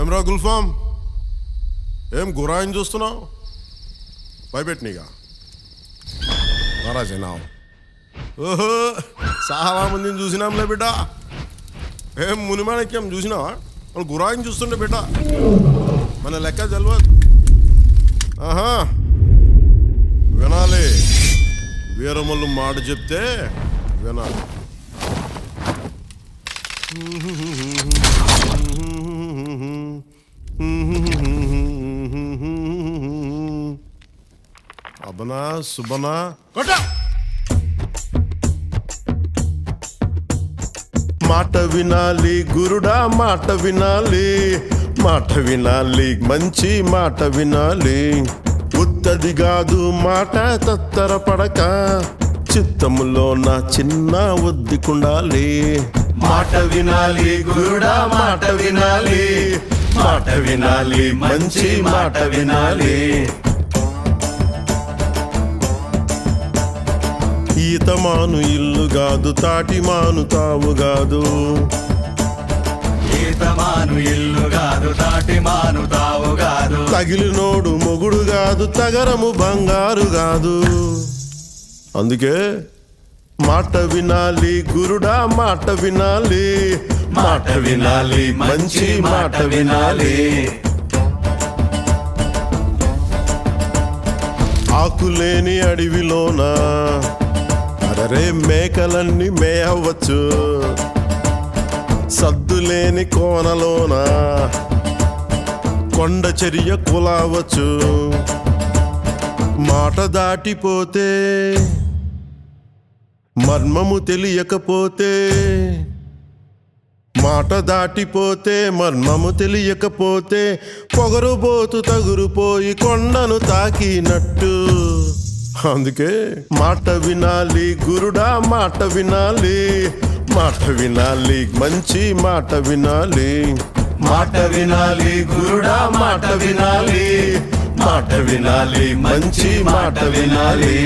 ఏమ్రా గుల్ఫామ్, ఏం గురాయిని చూస్తున్నావు? భయపెట్టినీగా మహారాజేనా? ఓహో, చాలా మందిని చూసినాంలే బిడ్డ. ఏం మునిమాణిక్యం చూసినావా? వాళ్ళు గురాయిని చూస్తుండే బిడ్డ, మన లెక్క తెలియదు. ఆహా, వినాలి. వీరమల్లు మాట చెప్తే వినాలి. అబనా సుబనా కొట్ట. మాట వినాలి గురుడా, మాట వినాలి, మాట వినాలి, మంచి మాట వినాలి. ఉత్తది కాదు మాట తత్తర పడక, చిత్తములో నా చిన్న ఒద్దికుండాలి. మాట వినాలి గురుడా, మాట వినాలి, మాట వినాలి, మంచి మాట వినాలి. ఈతమాను ఇల్లు కాదు, తాటి మాను తావు కాదు. ఈతమాను ఇల్లు కాదు, తాటి మాను తావు కాదు. తగిలినోడు మొగుడు కాదు, తగరము బంగారు కాదు. అందుకే మాట వినాలి గురుడా, మాట వినాలి, మాట వినాలి, మంచి మాట వినాలి. ఆకులేని అడవిలోన అరే మేకలన్నీ మేయవచ్చు, సద్దులేని కోనలోన కొండ చర్య కులావచ్చు. మాట దాటిపోతే, మర్మము తెలియకపోతే, మాట దాటిపోతే మర్మము తెలియకపోతే, పొగరుబోతు తగురుపోయి కొండను తాకినట్టు. అందుకే మాట వినాలి గురుడా, మాట వినాలి, మాట వినాలి, మంచి మాట వినాలి. మాట వినాలి గురుడా, మాట వినాలి, మాట వినాలి, మంచి మాట వినాలి.